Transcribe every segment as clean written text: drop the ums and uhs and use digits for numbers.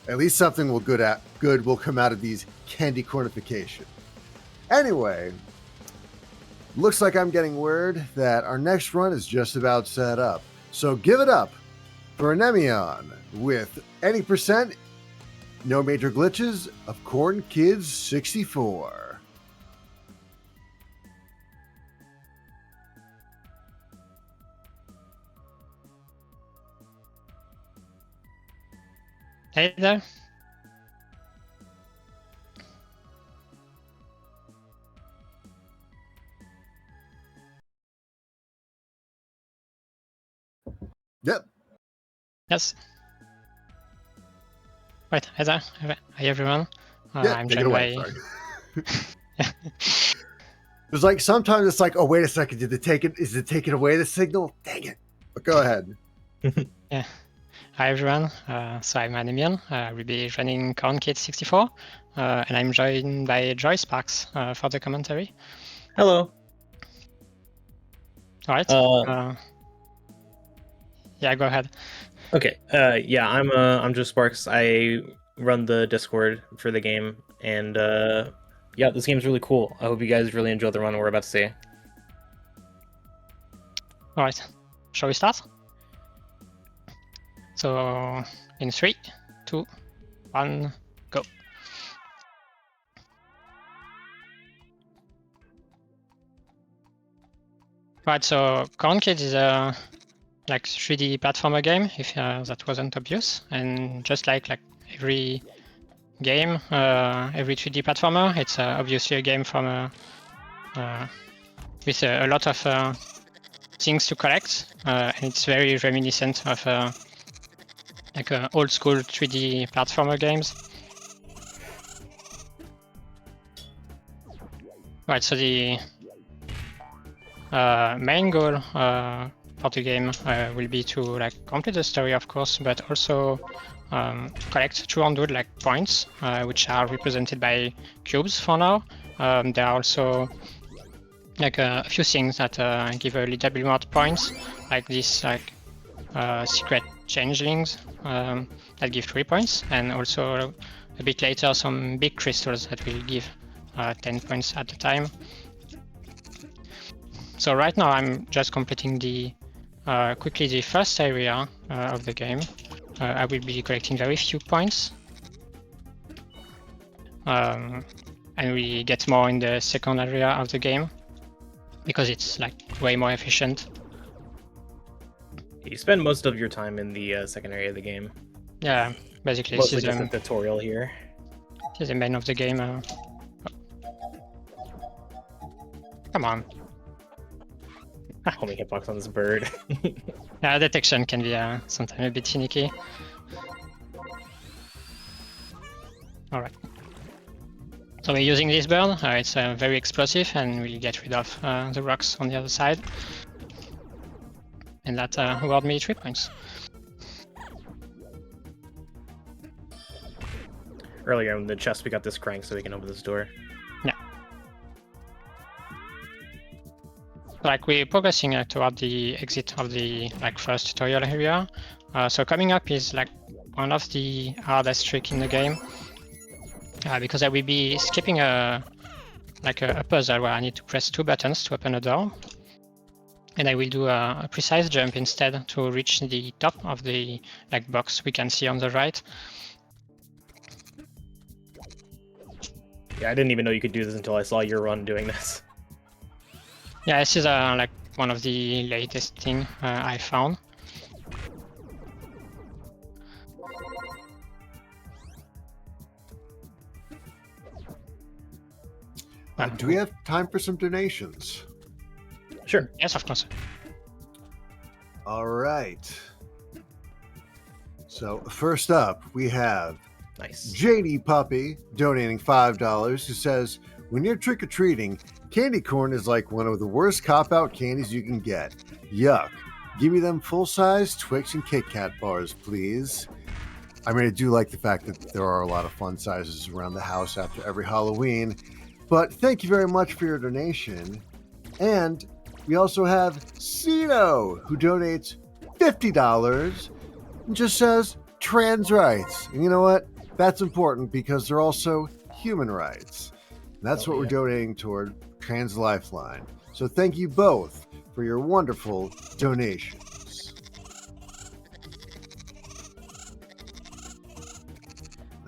At least something good will come out of these candy cornification. Anyway, looks like I'm getting word that our next run is just about set up. So give it up for Anemion with any percent, no major glitches of Corn Kidz 64. Hey there. Yep. Yes. Right, hi there. Hi everyone. Yeah, I'm take it joined away. by... Sorry. It's like sometimes it's like, oh wait a second, is it taking away the signal? Dang it. But go ahead. Yeah. Hi everyone. So I'm Anemion. We'll be running Corn Kidz 64, and I'm joined by Joy Sparks for the commentary. Hello. All right. Yeah, go ahead. Okay. Yeah, I'm Joe Sparks. I run the Discord for the game, and yeah, this game's really cool. I hope you guys really enjoy the run we're about to see. All right. Shall we start? So in 3, 2, 1, go. Right. So Corn Kidz is a like 3D platformer game, if that wasn't obvious, and just like every game, every 3D platformer, it's obviously a game from with a lot of things to collect, and it's very reminiscent of like old school 3D platformer games. Right, so the main goal for the game will be to like complete the story, of course, but also collect 200 points, which are represented by cubes for now. There are also a few things that give a little bit more points, like this secret changelings that give 3 points, and also a bit later some big crystals that will give 10 points at a time. So right now I'm just completing quickly the first area of the game. I will be collecting very few points, and we get more in the second area of the game because it's way more efficient. You spend most of your time in the second area of the game. Yeah, basically Mostly just a tutorial here. This is the main of the game. Come on. Homing hitbox on this bird. Yeah, detection can be sometimes a bit finicky. Alright. So we're using this bird. It's very explosive and we'll get rid of the rocks on the other side. And that award me 3 points. Earlier in the chest we got this crank so we can open this door. Yeah. We're progressing toward the exit of the first tutorial area. So coming up is one of the hardest tricks in the game, because I will be skipping a puzzle where I need to press 2 buttons to open a door, and I will do a precise jump instead to reach the top of the box we can see on the right. Yeah, I didn't even know you could do this until I saw your run doing this. Yeah, this is one of the latest thing I found. Do we have time for some donations? Sure. Yes, of course. All right. So first up, we have Nice. JD Puppy donating $5, who says, when you're trick-or-treating, candy corn is like one of the worst cop-out candies you can get. Yuck. Give me them full-size Twix and Kit Kat bars, please. I mean, I do like the fact that there are a lot of fun sizes around the house after every Halloween, but thank you very much for your donation. And we also have Cino, who donates $50 and just says trans rights. And you know what? That's important because they're also human rights. That's what we're donating toward Trans Lifeline. So thank you both for your wonderful donations.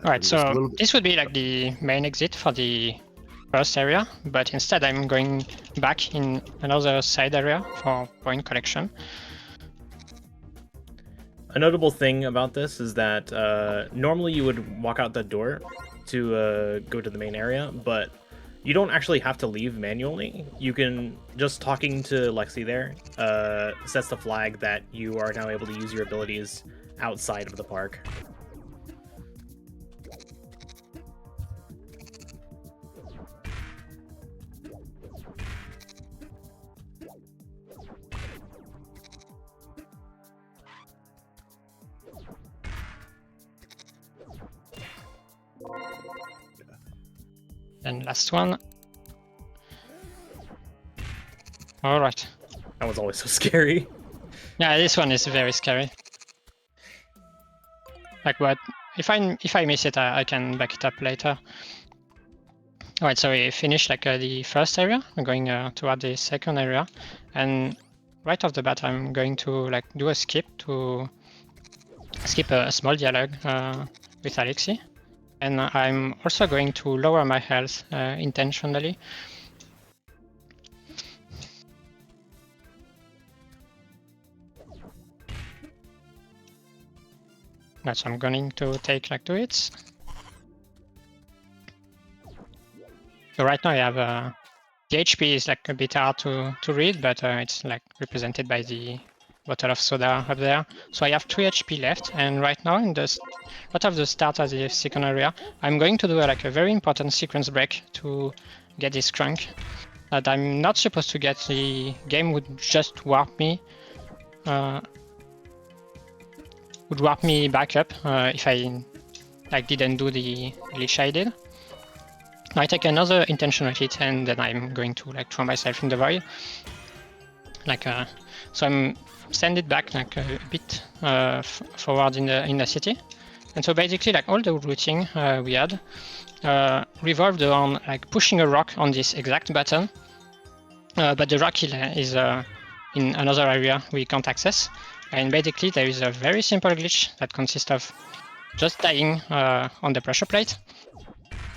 Alright, so this would be like the main exit for the first area, but instead I'm going back in another side area for point collection. A notable thing about this is that normally you would walk out the door to go to the main area, but you don't actually have to leave manually. You can, just talking to Lexi there, sets the flag that you are now able to use your abilities outside of the park. And last one. Alright. That one's always so scary. Yeah, this one is very scary. Like what? If I miss it, I can back it up later. Alright, so we finished like the first area. I'm going toward the second area, and right off the bat, I'm going to like do a skip to skip a small dialogue with Alexi. And I'm also going to lower my health intentionally. Right, so I'm going to take like 2 hits. So right now I have the HP is like a bit hard to read, but it's like represented by the bottle of soda up there. So I have 3 HP left, and right now in the out of the start of the second area, I'm going to do like a very important sequence break to get this crunk that I'm not supposed to get. The game would just warp me, back up if I like didn't do the glitch I did. I take another intentional hit, and then I'm going to like throw myself in the void. Like so I'm send it back like a bit forward in the city. And so basically like all the routing we had revolved around like pushing a rock on this exact button, but the rock is in another area we can't access. And basically there is a very simple glitch that consists of just dying on the pressure plate.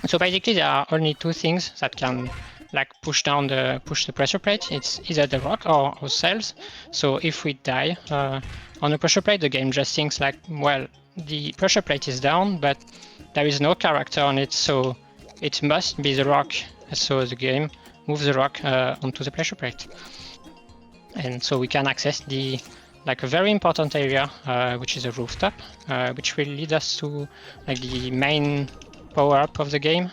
So basically there are only 2 things that can like push the pressure plate. It's either the rock or ourselves. So if we die on the pressure plate, the game just thinks like, well, the pressure plate is down, but there is no character on it, so it must be the rock. So the game moves the rock onto the pressure plate, and so we can access the like a very important area, which is a rooftop, which will lead us to like the main power up of the game.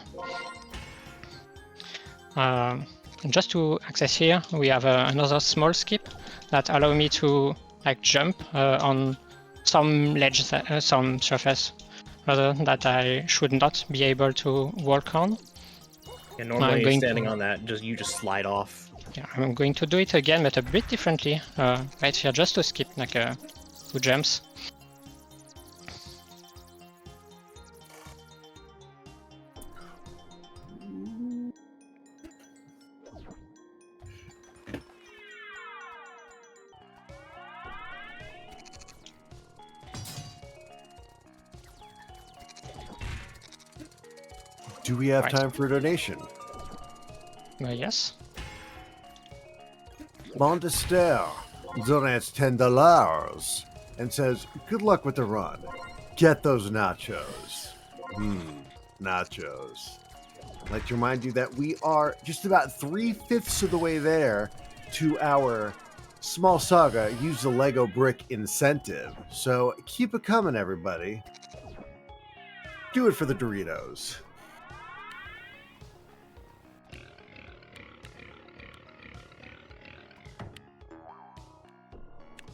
Just to access here, we have another small skip that allow me to like jump on some ledge, some surface rather that I should not be able to walk on. And normally standing on that, you just slide off. Yeah, I'm going to do it again, but a bit differently. Right here, just to skip like 2 jumps. Do we have time for a donation? Yes. Montester donates $10 and says, "Good luck with the run. Get those nachos." Nachos. I'd like to remind you that we are just about 3/5 of the way there to our Small Saga Use the Lego Brick incentive. So keep it coming, everybody. Do it for the Doritos.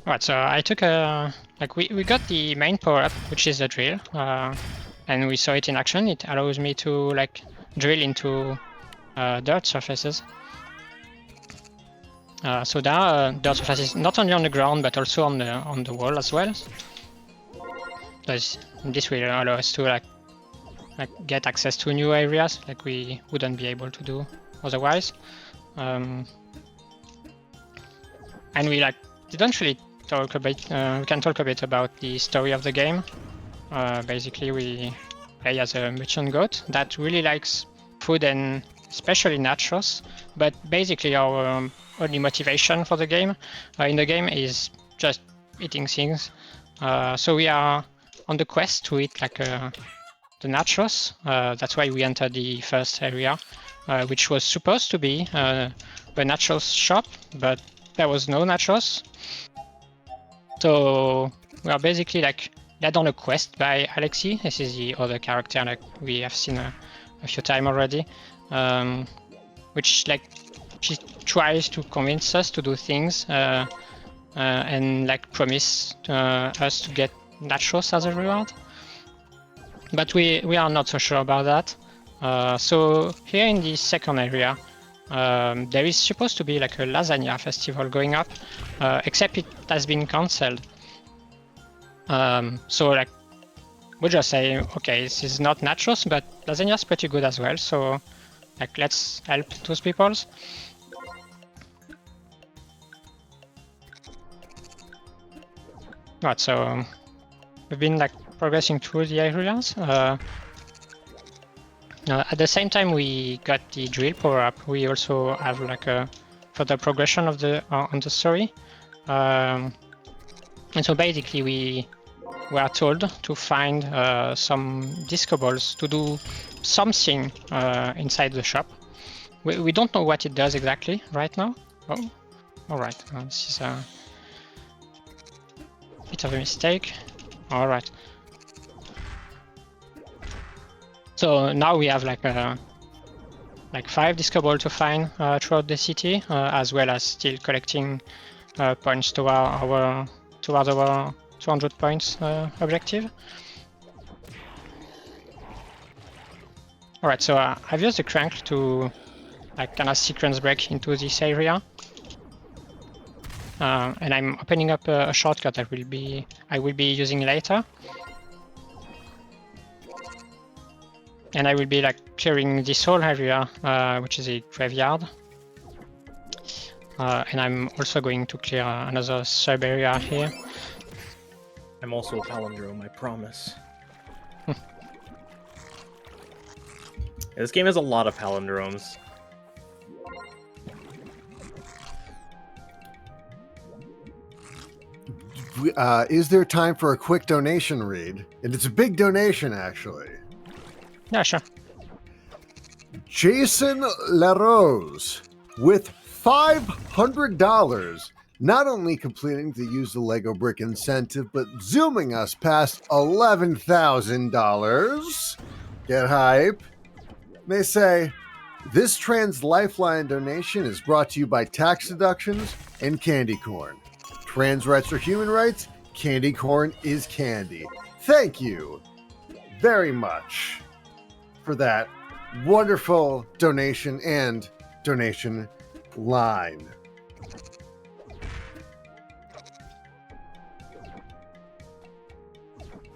Alright, so I took we got the main power up, which is the drill, and we saw it in action. It allows me to like drill into dirt surfaces. So there are dirt surfaces not only on the ground but also on the wall as well. This will allow us to like like get access to new areas like we wouldn't be able to do otherwise. And we like didn't really talk a bit. We can talk a bit about the story of the game. Basically, we play as a merchant goat that really likes food and especially nachos. But basically, our only motivation for the game in the game is just eating things. So we are on the quest to eat like the nachos. That's why we entered the first area, which was supposed to be a nachos shop, but there was no nachos. So we are basically like led on a quest by Alexi. This is the other character like we have seen a few times already, which like she tries to convince us to do things and like promise us to get nachos as a reward. But we are not so sure about that. So here in the second area, there is supposed to be like a lasagna festival going up, except it has been cancelled. So like we just say, okay, this is not nachos, but lasagna is pretty good as well. So like let's help those peoples. Right, so we've been like progressing through the areas. At the same time we got the drill power up, we also have like a further progression of the on the story. And so basically we are told to find some disco balls to do something inside the shop. We don't know what it does exactly right now. Oh, all right. This is a bit of a mistake. All right. So now we have like 5 disco balls to find throughout the city, as well as still collecting points toward our 200 points objective. Alright, so I've used the crank to like kind of sequence break into this area. And I'm opening up a shortcut I will be using later. And I will be like clearing this whole area, which is a graveyard. And I'm also going to clear another sub area here. I'm also a palindrome, I promise. This game has a lot of palindromes. Is there time for a quick donation read? And it's a big donation, actually. Yeah, sure. Jason LaRose with $500, not only completing to use the Lego Brick incentive, but zooming us past $11,000. Get hype. They say, this trans Lifeline donation is brought to you by tax deductions and candy corn. Trans rights are human rights. Candy corn is candy. Thank you very much for that wonderful donation and donation line.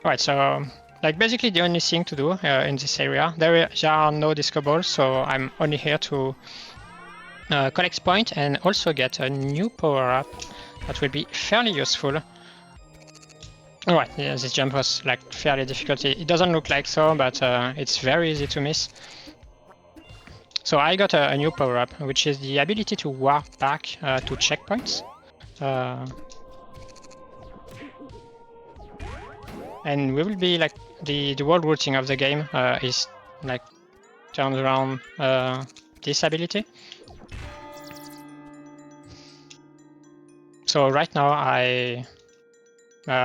Alright, so like basically the only thing to do in this area, there are no disco balls, so I'm only here to collect points and also get a new power up that will be fairly useful. Alright, yeah, this jump was like fairly difficult. It doesn't look like so, but it's very easy to miss. So I got a new power up, which is the ability to warp back to checkpoints. And we will be like the world routing of the game is like turned around this ability. So right now I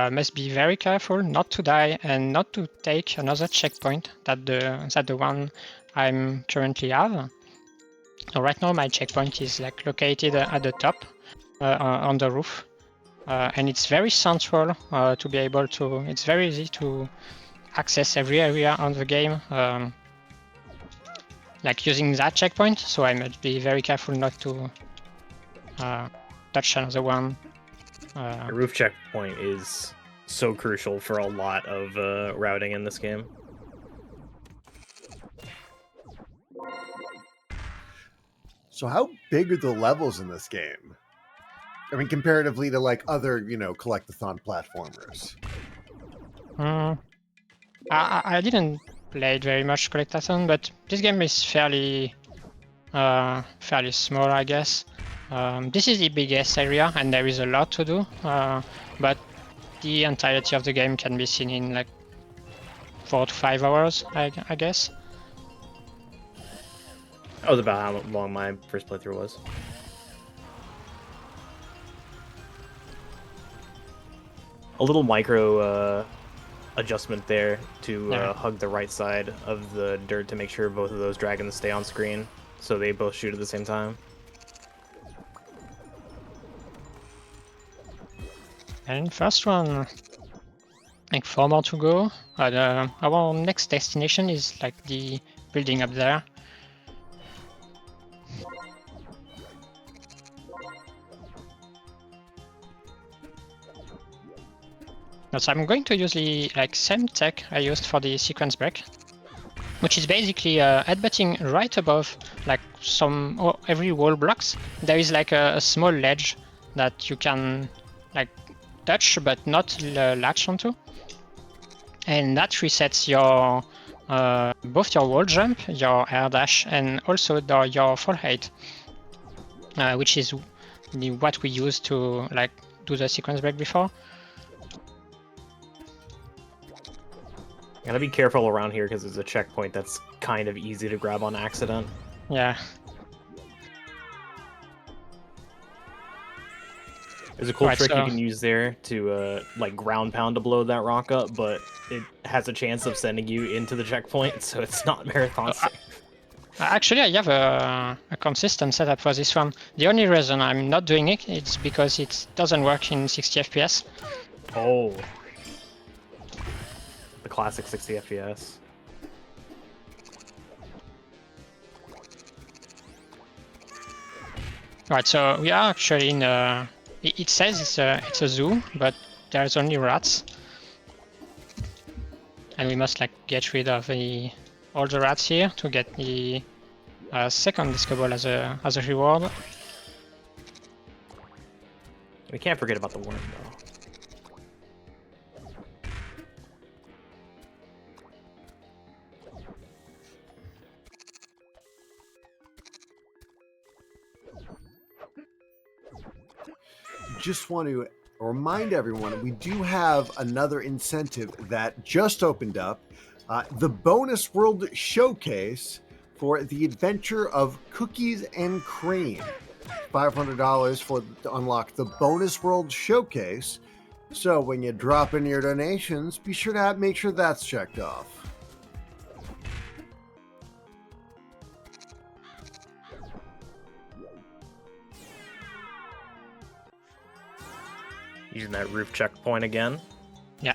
must be very careful not to die and not to take another checkpoint that the one I'm currently have. So right now my checkpoint is like located at the top on the roof. And it's very central to be able to. It's very easy to access every area on the game, like using that checkpoint. So I must be very careful not to touch another one. A roof checkpoint is so crucial for a lot of routing in this game. So how big are the levels in this game? I mean, comparatively to like other, collectathon platformers. I didn't play it very much Collectathon, but this game is fairly small, I guess. This is the biggest area, and there is a lot to do. But the entirety of the game can be seen in like 4 to 5 hours, I guess. That was about how long my first playthrough was. A little micro adjustment there to hug the right side of the dirt to make sure both of those dragons stay on screen, so they both shoot at the same time. And first one, like 4 more to go. Our next destination is like the building up there. So I'm going to use the same tech I used for the sequence break, which is basically headbutting right above every wall blocks. There is like a small ledge that you can touch but not latch onto, and that resets your both your wall jump, your air dash, and also your fall height, which is what we used to do the sequence break before. Gotta be careful around here because there's a checkpoint that's kind of easy to grab on accident. Yeah. There's a cool trick you can use there to ground pound to blow that rock up, but it has a chance of sending you into the checkpoint, so it's not marathon safe. Actually, I have a consistent setup for this one. The only reason I'm not doing it is because it doesn't work in 60 FPS. Oh. The classic 60 FPS. Right, so we are actually in a... It says it's a zoo, but there's only rats. And we must get rid of all the rats here to get the second disco ball as a reward. We can't forget about the worm though. Just want to remind everyone, we do have another incentive that just opened up, the Bonus World Showcase for the Adventure of Cookies and Cream. $500 to unlock the Bonus World Showcase. So when you drop in your donations, be sure to make sure that's checked off. Using that roof checkpoint again. Yeah.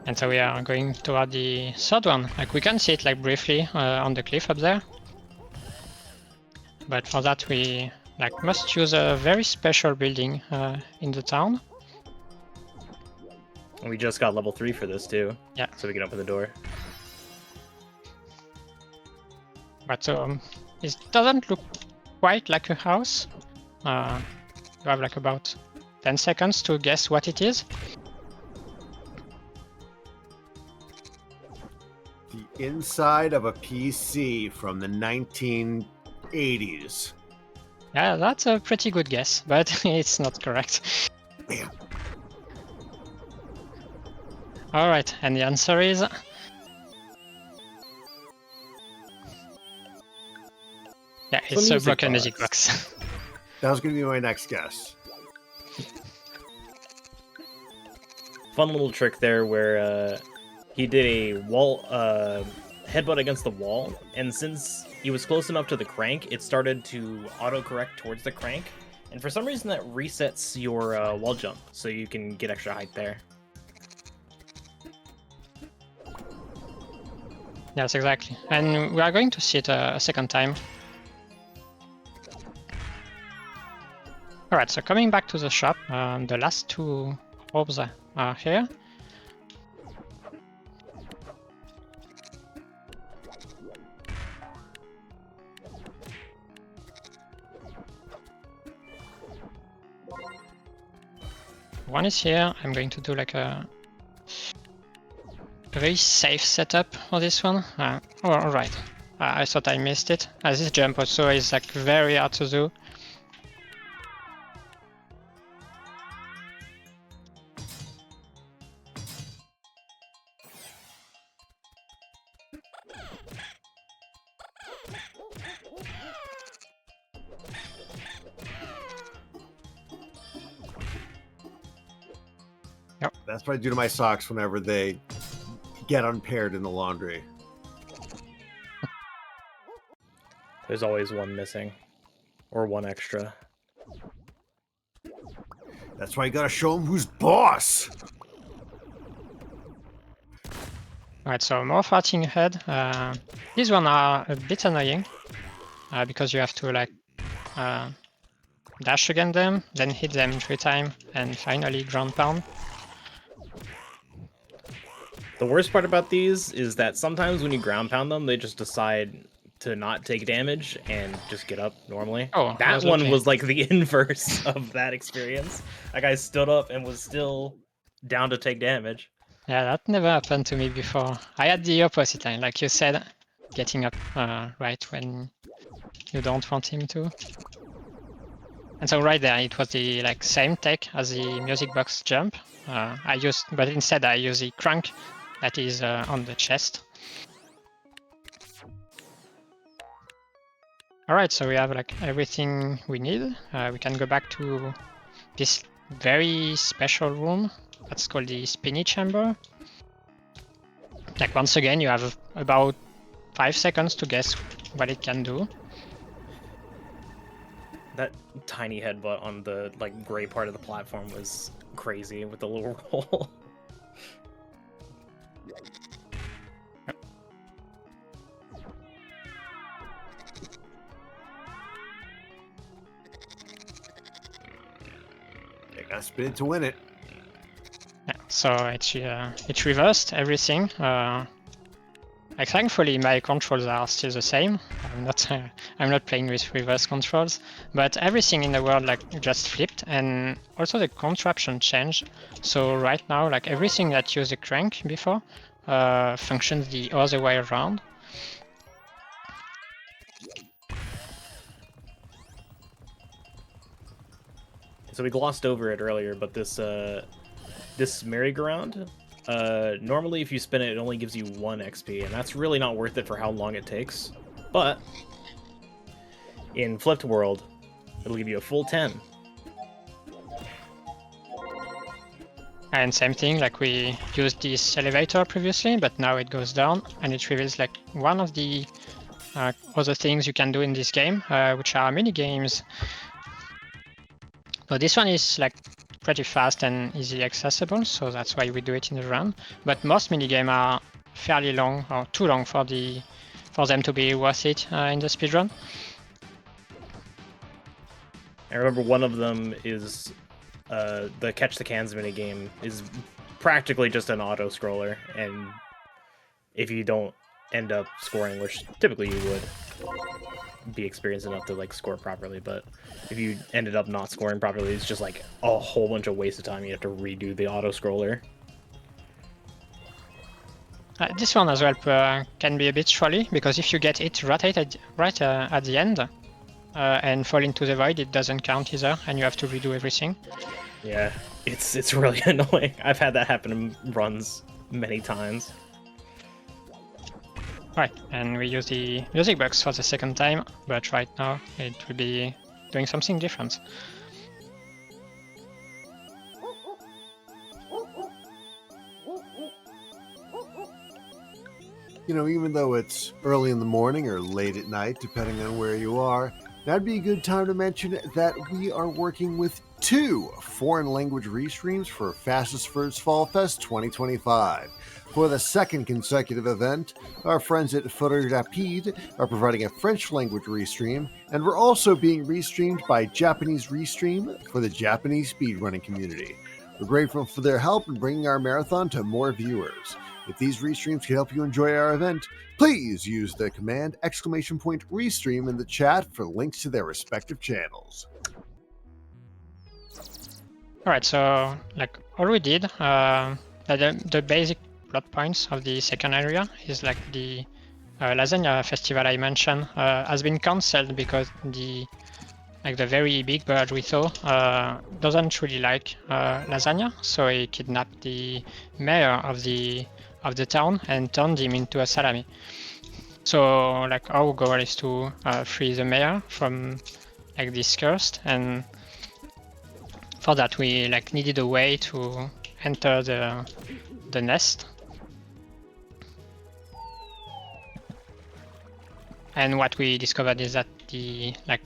And so we are going toward the third one. We can see it briefly on the cliff up there. But for that we must use a very special building in the town. And we just got level 3 for this too. Yeah. So we can open the door. But it doesn't look quite like a house. You have about 10 seconds to guess what it is. The inside of a PC from the 1980s. Yeah, that's a pretty good guess, but it's not correct. Damn. Alright, and the answer is... Yeah, it's a broken music box. That was going to be my next guess. Fun little trick there where he did a wall headbutt against the wall, and since he was close enough to the crank, it started to autocorrect towards the crank, and for some reason that resets your wall jump, so you can get extra height there. Yes, exactly. And we are going to see it a second time. Alright, so coming back to the shop, the last 2 orbs are here. one is here. I'm going to do like a very safe setup for this one. Oh, alright. I thought I missed it. This jump also is like very hard to do. That's what I do to my socks whenever they get unpaired in the laundry. There's always one missing. Or one extra. That's why you gotta show them who's boss! Alright, so more farting ahead. These ones are a bit annoying. Because you have to like dash against them, then hit them 3 times, and finally ground pound. The worst part about these is that sometimes when you ground pound them, they just decide to not take damage and just get up normally. Oh, that one was like the inverse of that experience. That guy stood up and was still down to take damage. Yeah, that never happened to me before. I had the opposite line, like you said, getting up right when you don't want him to. And so right there, it was the like same tech as the music box jump. But instead I use the crank that is on the chest. Alright, so we have like everything we need. We can go back to this very special room that's called the spinny chamber. Like once again, you have about 5 seconds to guess what it can do. That tiny headbutt on the like gray part of the platform was crazy with the little roll. You gotta spin it to win it. Yeah, so it's reversed everything. Like thankfully my controls are still the same. I'm not playing with reverse controls, but everything in the world like just flipped, and also the contraption changed. So right now, like everything that used a crank before functions the other way around. So we glossed over it earlier, but this merry-go-round, normally if you spin it, it only gives you 1 XP, and that's really not worth it for how long it takes. But in Flipped World, it'll give you a full 10. And same thing, like we used this elevator previously, but now it goes down, and it reveals like one of the other things you can do in this game, which are mini games. So this one is like pretty fast and easily accessible, so that's why we do it in the run. But most minigame are fairly long, or too long for them to be worth it in the speedrun. I remember one of them is the Catch the Cans minigame is practically just an auto-scroller, and if you don't end up scoring, which typically you would be experienced enough to like score properly, but if you ended up not scoring properly, it's just like a whole bunch of waste of time. You have to redo the auto-scroller. This one as well can be a bit trolly, because if you get it right at the end and fall into the void, it doesn't count either, and you have to redo everything. Yeah, it's really annoying. I've had that happen in runs many times. Right, and we use the music box for the second time, but right now it will be doing something different. You know, even though it's early in the morning or late at night, depending on where you are, that'd be a good time to mention that we are working with 2 foreign language restreams for Fastest First Fall Fest 2025. For the second consecutive event, our friends at Footer Rapide are providing a French language restream, and we're also being restreamed by Japanese Restream for the Japanese speedrunning community. We're grateful for their help in bringing our marathon to more viewers. If these restreams can help you enjoy our event, please use the command !restream in the chat for links to their respective channels. Alright, so like all we did, the basic plot points of the second area is like the lasagna festival I mentioned has been cancelled because the very big bird we saw doesn't really like lasagna, so he kidnapped the mayor of the town and turned him into a salami. So like our goal is to free the mayor from like this curse, and for that we like needed a way to enter the nest. And what we discovered is that the like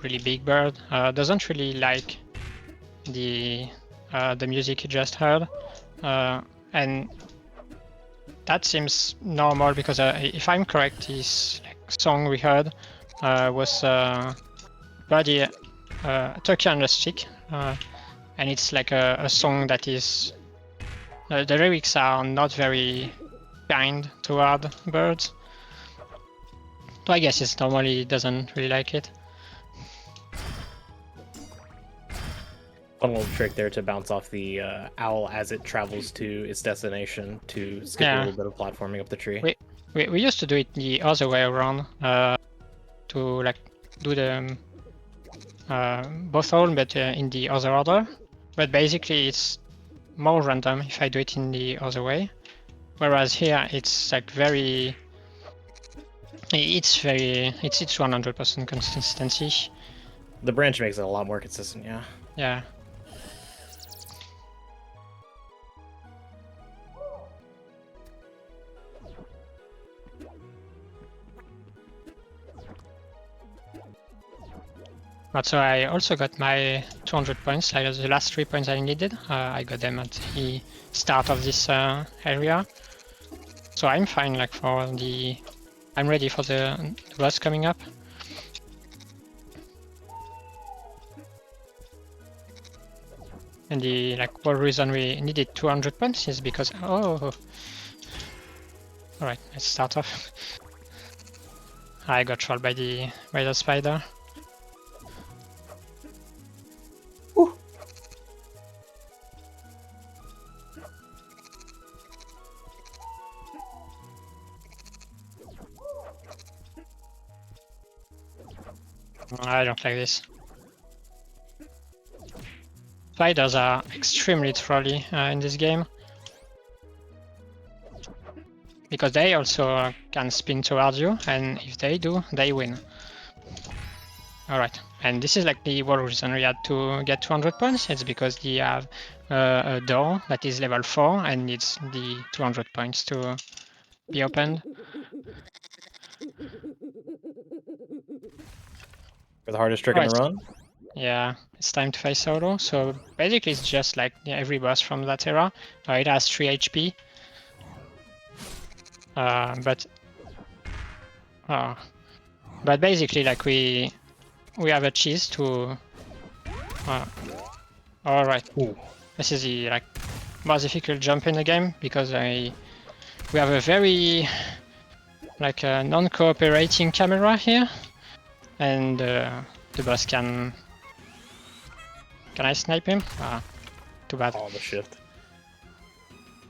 really big bird doesn't really like the music you just heard, and that seems normal because if I'm correct, this like song we heard was Birdie Turkey on the Stick, and it's like a song that is the lyrics are not very kind toward birds. So I guess it normally doesn't really like it. Fun little trick there to bounce off the owl as it travels to its destination to skip a little bit of platforming up the tree. We used to do it the other way around to like do the both roll, but in the other order. But basically, it's more random if I do it in the other way. Whereas here, it's like very. It's 100% consistency. The branch makes it a lot more consistent, yeah. Yeah. But so I also got my 200 points, like the last 3 points I needed. I got them at the start of this area. So I'm fine, like I'm ready for the boss coming up. And the whole reason we needed 200 points is because alright, let's start off. I got trolled by the spider. Ooh. I don't like this. Spiders are extremely trolly in this game. Because they also can spin towards you, and if they do, they win. Alright, and this is like the whole reason we had to get 200 points. It's because they have a door that is level 4 and needs the 200 points to be opened. For the hardest trick in the run? Yeah, it's time to face solo. So basically it's just like every boss from that era. It has 3 HP. But basically like we have a cheese to alright. This is the most difficult jump in the game because we have a very non-cooperating camera here, and the boss can I snipe him? Too bad. Oh, the shift.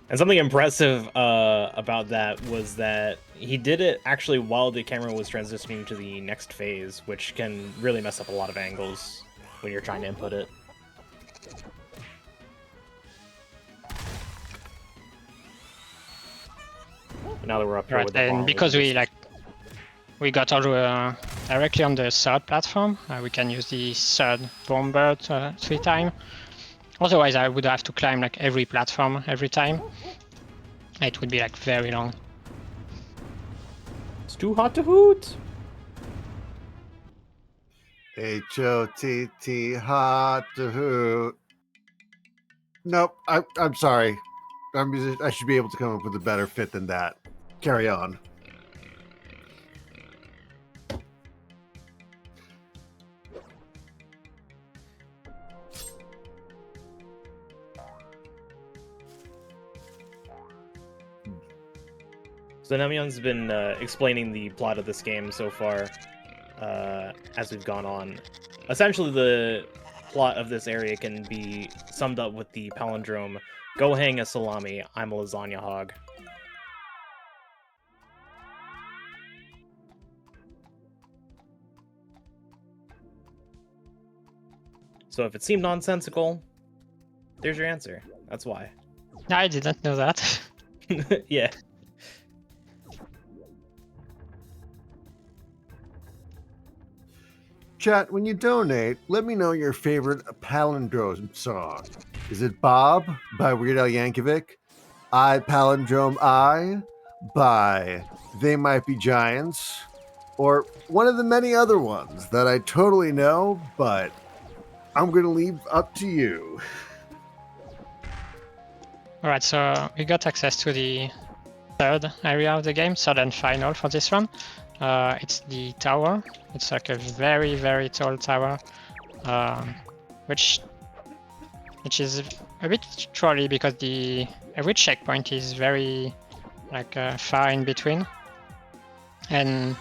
And something impressive about that was that he did it actually while the camera was transitioning to the next phase, which can really mess up a lot of angles when you're trying to input it. But now that we're up here with the bomb, because we got all directly on the third platform, we can use the third bomb bird 3 times. Otherwise, I would have to climb every platform every time. It would be very long. It's too hot to hoot. HOTT, hot to hoot. Nope, I'm sorry. I should be able to come up with a better fit than that. Carry on. So Anemion been explaining the plot of this game so far as we've gone on. Essentially, plot of this area can be summed up with the palindrome, "Go hang a salami, I'm a lasagna hog." So if it seemed nonsensical, there's your answer. That's why. I didn't know that. Yeah. Chat, when you donate, let me know your favorite palindrome song. Is it Bob by Weird Al Yankovic? I Palindrome I by They Might Be Giants? Or one of the many other ones that I totally know, but I'm going to leave up to you. Alright, so we got access to the third area of the game, third and final for this one. It's the tower. It's like a very, very tall tower, which is a bit trolly because every checkpoint is very far in between, and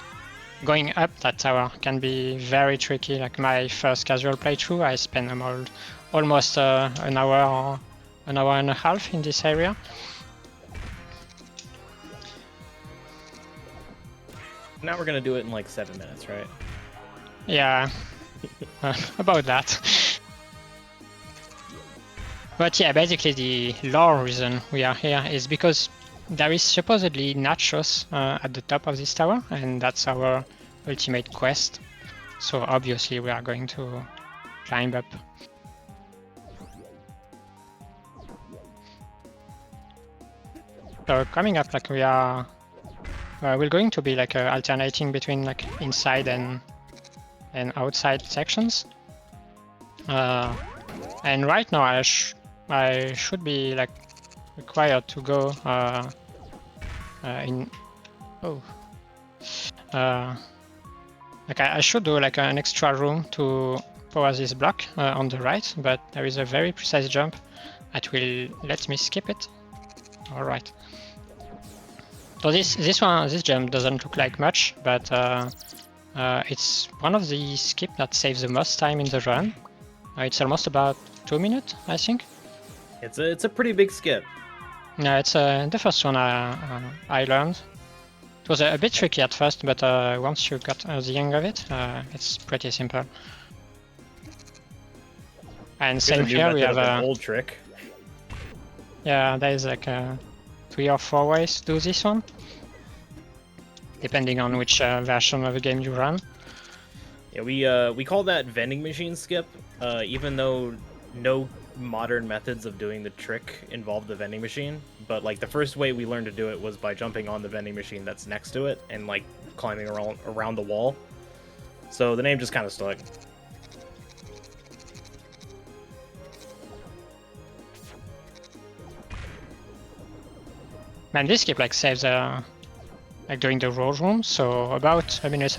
going up that tower can be very tricky. Like my first casual playthrough, I spent almost an hour or an hour and a half in this area. Now we're gonna do it in like 7 minutes, right? Yeah, about that. But yeah, basically the lore reason we are here is because there is supposedly nachos at the top of this tower, and that's our ultimate quest. So obviously we are going to climb up. So coming up, like we're going to be like alternating between like inside and outside sections. And right now I should be like required to go like I should do like an extra room to power this block on the right, but there is a very precise jump that will let me skip it. All right. So this jump doesn't look like much, but it's one of the skip that saves the most time in the run. It's almost about 2 minutes, I think. It's a pretty big skip. Yeah, it's the first one I learned. It was a bit tricky at first, but once you got the hang of it, it's pretty simple. And same here, we have an old trick. Yeah, there is like 3 or 4 ways to do this one, depending on which version of the game you run. Yeah, we call that vending machine skip, even though no modern methods of doing the trick involve the vending machine. But like the first way we learned to do it was by jumping on the vending machine that's next to it and like climbing around the wall. So the name just kind of stuck. Man, this skip like saves like doing the road room, so about 1.5 minutes.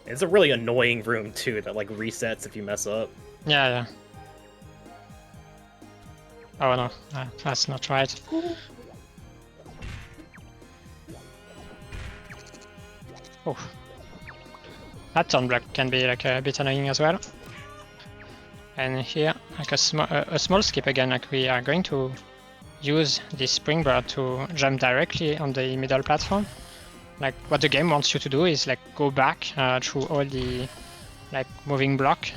It's a really annoying room too that like resets if you mess up. Yeah. Oh no, that's not right. Oh, that turn block can be like a bit annoying as well. And here, like a small skip again. Like we are going to use this springboard to jump directly on the middle platform. Like what the game wants you to do is like go back through all the like moving block,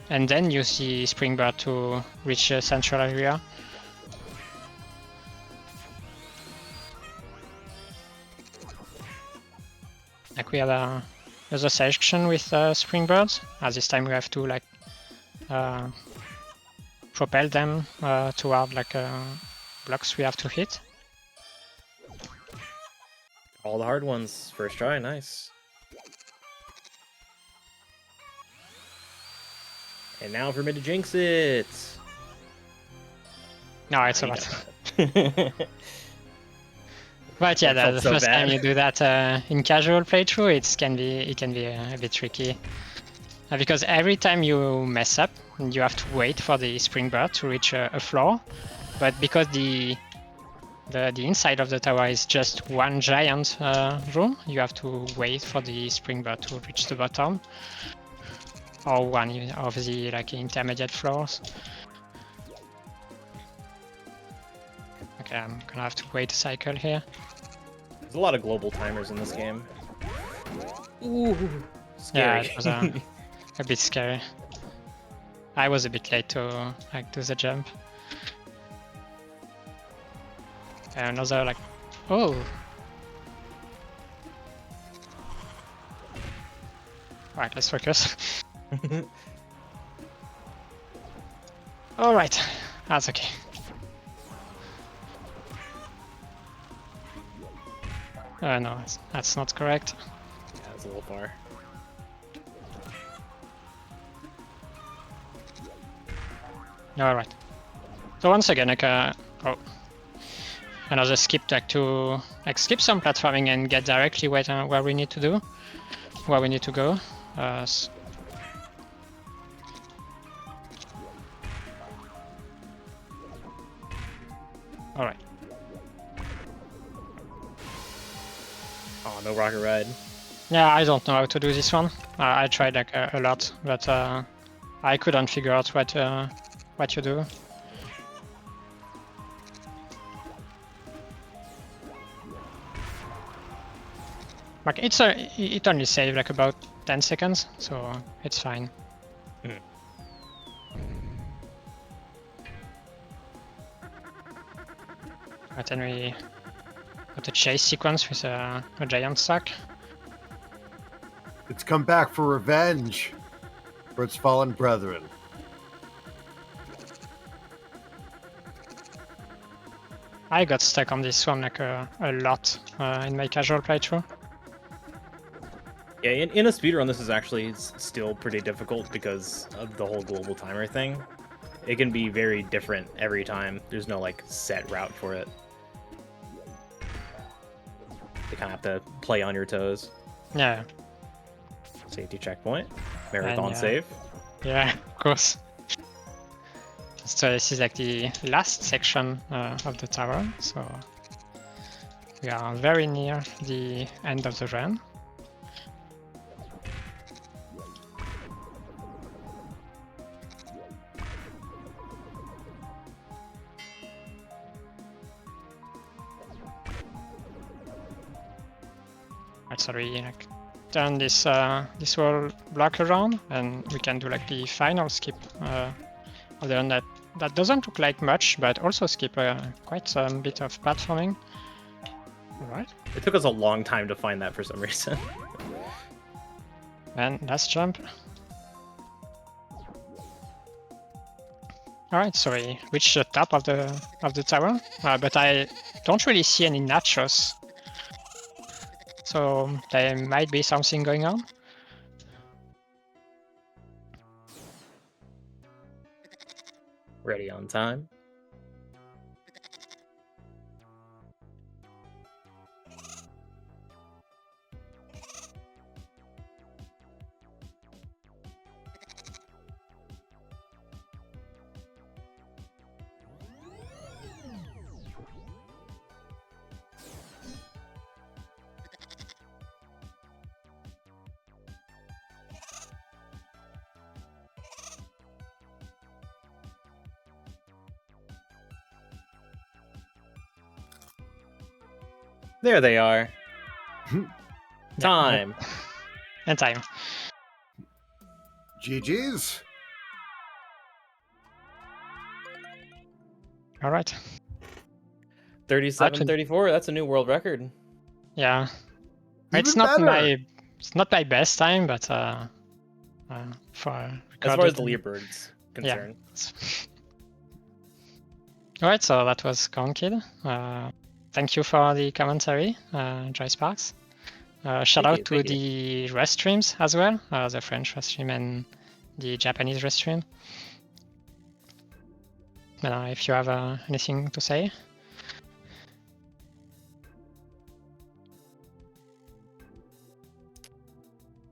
and then use the springboard to reach the central area. Like we have there's a section with springboards. This time we have to like propel them toward like blocks we have to hit. All the hard ones, first try, nice. And now for me to jinx it. No, it's a lot. But yeah, the first time you do that in casual playthrough, it can be a bit tricky. Because every time you mess up, you have to wait for the springboard to reach a floor. But because the inside of the tower is just one giant room, you have to wait for the springboard to reach the bottom. or one of the like intermediate floors. Okay, I'm gonna have to wait a cycle here. There's a lot of global timers in this game. Ooh, Yeah, scary. it was a bit scary. I was a bit late to like do the jump. And another like, oh. Alright, let's focus. Alright, that's okay. No, that's not correct. Yeah, that's a little far. Alright. So once again, like, oh, another skip like to skip some platforming and get directly where we need to do, where we need to go. Alright. Oh, no rocket ride. Yeah, I don't know how to do this one. I tried like a lot, but I couldn't figure out what you do. Like it only saved like about 10 seconds, so it's fine. Mm. But then we got a chase sequence with a giant sack. It's come back for revenge for its fallen brethren. I got stuck on this one like a lot in my casual playthrough. Yeah, in a speedrun, this is actually still pretty difficult because of the whole global timer thing. It can be very different every time. There's no like set route for it. You kind of have to play on your toes. Yeah. Safety checkpoint. Marathon And, save. Yeah, of course. So this is like the last section of the tower, so we are very near the end of the run. Right, so we like turn this this whole block around, and we can do like the final skip of the run that doesn't look like much, but also skip quite some bit of platforming. Alright. It took us a long time to find that for some reason. And last jump. Alright, so we reached the top of the tower, but I don't really see any nachos. So there might be something going on. Ready on time. There they are. Time. And time. GG's. Alright. 37-34. That's a new world record. Yeah. Even It's not better. my best time, but for As far as recorded- the leaderboard's concerned. Alright, so that was Kid. Thank you for the commentary, Joy Sparks. Shout out to the rest streams as well, the French rest stream and the Japanese rest stream. If you have anything to say.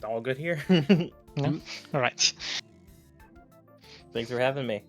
All good here. No? Alright. Thanks for having me.